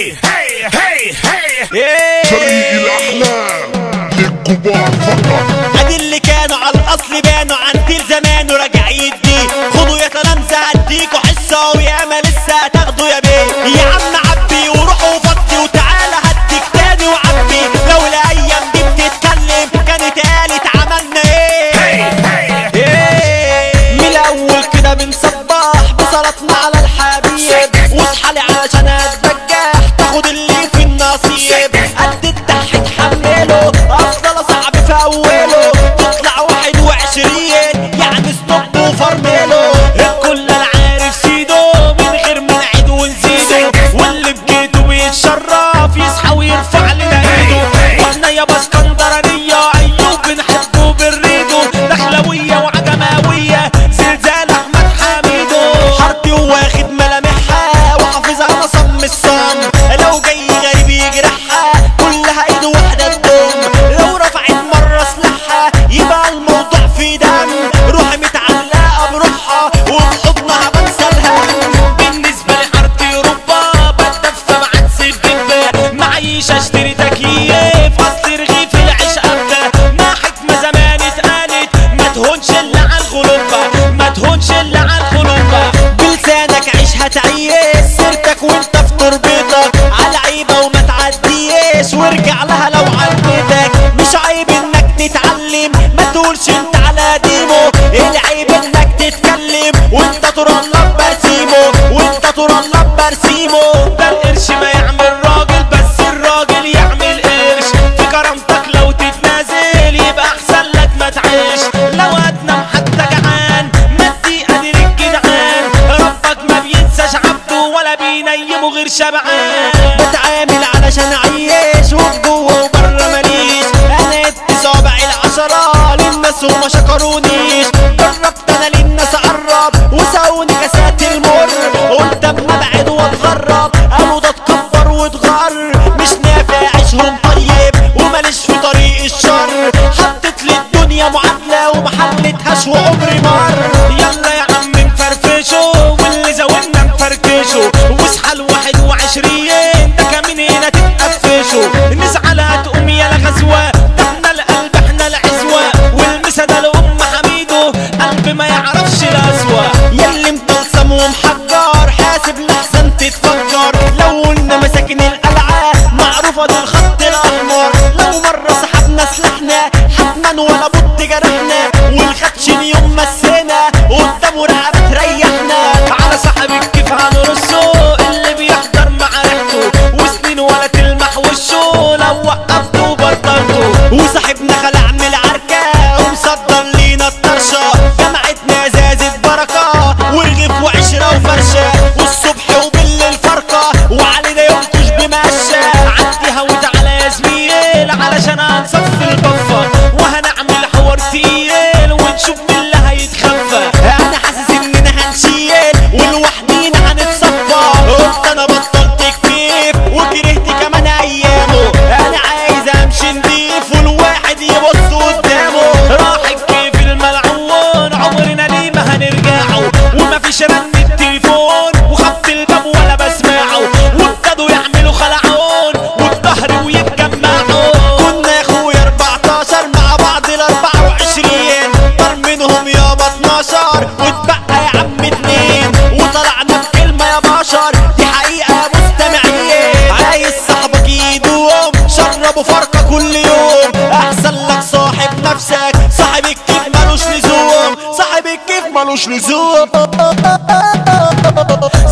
هي هي هي هي فريق الأحلام للكبار فقط. ادي اللي كانوا على الاصل بانوا عن كتير زمان وراجعين دي. خدوا يا تلامذة هديكوا حصة وياما لسه هتاخدوا يا بيه. يا عم عبي وروحوا فضي وتعالى هديك تاني وعبي. لو الايام دي بتتكلم كانت قالت عملنا ايه. من الاول كده بنصبح بصلاتنا على الحبيب. واصحالي علشان اتبجح تاخد اللي في النصيب. قد التح تحمله افضل صعب في اوله. تطلع 21 يعني ستوب وفرمله. الكل انا عارف سيدو من غير ما نعيد ونزيده. واللي بجيته بيتشرف يصحى ويرفع لنا ايده. واحنا يابا اسكندرانية ايوب بنحبه بالريدو. دخلوية وعجماوية زلزال احمد حميدو. حارتي واخد ملامحها وحافظها انا صم الصم. لو جاي غريب يجرحها كلها ايد واحدة تضم. لو رفعت مرة سلاحها يبقى الموضوع في دم. روحي متعلقة بروحها وبحضنها بنسى الهم. بالنسبة لحارتي اوروبا بتدفى مع السبب. معيش اشتري تكييف اصل رغيف العيش ابدا. ما حكمة زمان اتقالت ما تهونش الا على الغلوبة. ما تهونش الا على الغلوبة. بلسانك عيش هتعيش سيرتك وانت في تربيتك. على عيبة وما تعديش وارجع لها لو عديتك. مش عيب انك تتعلم ما تقولش انت على ديمو. العيب انك تتكلم وانت ترلب برسيمو. وانت ترلب برسيمو. ده القرش ما يعمل راجل بس الراجل يعمل قرش. في كرامتك لو تتنازل يبقى احسن لك ما تعيش. لو هتنام حتى جعان ما دي قادر الجدعان. ربك ما بينساش عبده ولا بينيمه غير شبعان. بتعامل علشان اعيش وفي جوه وبره ماليش. انا ادي صابعي العشرة للناس وما شكرونيش. جربت انا للناس اقرب وساوني كاسات المر. قلت اما ابعد واتغرب قالوا ده اتكبر واتغر. مش نافع عيشهم طيب وماليش في طريق الشر. حطيت لي الدنيا معادلة ومحلتهاش وعمري مر. يلا يا عم نفرفشوا واللي زودنا نفركشوا. واصحى ال21 ده كمان هنا تتقفشوا. نزعل هتقوم يالا غزوة. ده احنا القلب احنا العزوة. والمسا ده لأم حميدو قلب ما يعرفش الأسوأ. ياللي مطلسم ومحجر حاسب لحسن تتفجر. لو قلنا مساكن القلعة معروفة دي الخط الأحمر. لو مرة سحبنا سلاحنا حتما ولا بط جرحنا. والخدش اليوم مسينا قدامه رقبة تريحنا. على صاحب الكيف هنرصه اللي بيحضر مع ريحته. وسنين ولا تلمح وشه لو وقفته وبطلته. وصاحبنا خلع من العركة ومصدر لينا الطرشة. جمعتنا زازت بركة ورغيف وعشرة وفرشة. والصبح وبالليل فرقة وعلينا ينكش بمشة. عديها وتعالى يا زميل علشان هنصفي البفة. وهنعمل حوار تقيل ونشوف مين اللي هيتخفى. انا حاسس اننا هنشيل ولوحدينا هنتصفى. قلت انا بطلت كتير وكرهت كمان ايامه. انا عايز امشي نضيف والواحد يبص قدامه. راح الكيف الملعون عمرنا ليه ما هنرجعه. ومفيش رن التليفون وخبط الباب ولا بسمعه. وابتدوا يعملوا خلعون والظهر ويتجمعوا. كنا يا اخويا 14 مع بعض ال24. طار منهم يابا 12 واتبقى يا عم 2. وطلعنا بكلمة يا بشر دي حقيقة مستمعين. عايز صاحبك يدوم شربوا فرقة كل يوم. احسن لك صاحب نفسك صاحب الكيف مالوش لزوم. صاحب الكيف مالوش لزوم.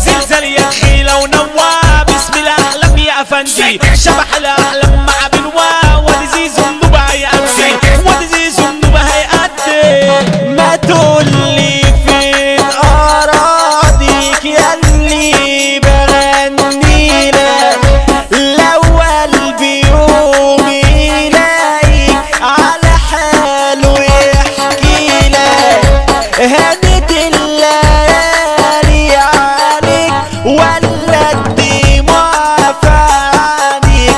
زلزال يا خيلة ونوى باسم الاحلام يا افندي. شبح الاحلام مع بنوا وادي زيزو النوبة هيأدي. وادي زيزو النوبة هيأدي. ما تقولي فين اراضيك ياللي بغني لك. لو قلبي يوم يلاقيك على حاله يحكي لك. هانت الليالي عليك ولا الدموع في عينيك.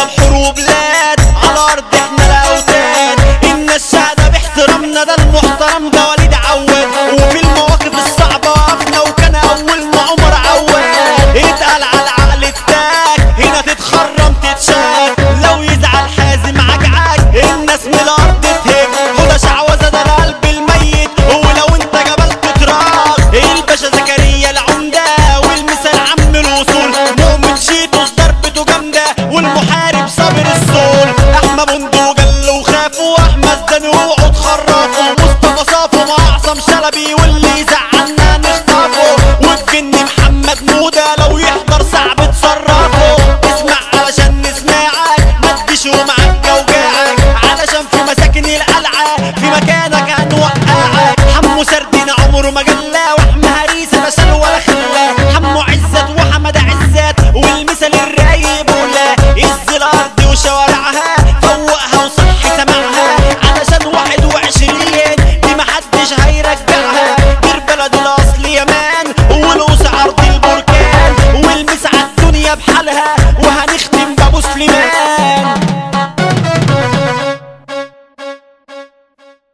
بضرب حروب لاد على ارض احنا الاوتاد. الناس شهدة باحترامنا ده المحترم ده وليد عواد، وفي المواقف الصعبة وقفنا وكان اول ما عمر عواد. اتقل على العقل التاج هنا تتخرم تتشاك، لو يزعل حازم عجعاك الناس من الارض تهج. حوده شعوذة ده القلب الميت ولو انت جبل تتراك. الباشا زكريا العمدة والمثال عم الوصول، مؤمن شيتوس ضربته جامدة والمحارب صابر الصول. احمد بندو جل وخافوا، احمد زنو وقعد خرافوا، مصطفى صافو مع عصام شلبي واللي يزعلنا نخطفه. والجني محمد مودة لو يحضر صعب تصرفه. اسمع علشان نسمعك ما تجيش ومعاك وجاعك، علشان في مساكن القلعة في مكانك هنوقعك. حمو سردين عمره ما جلا واحمى هريسة لا شال ولا خلا،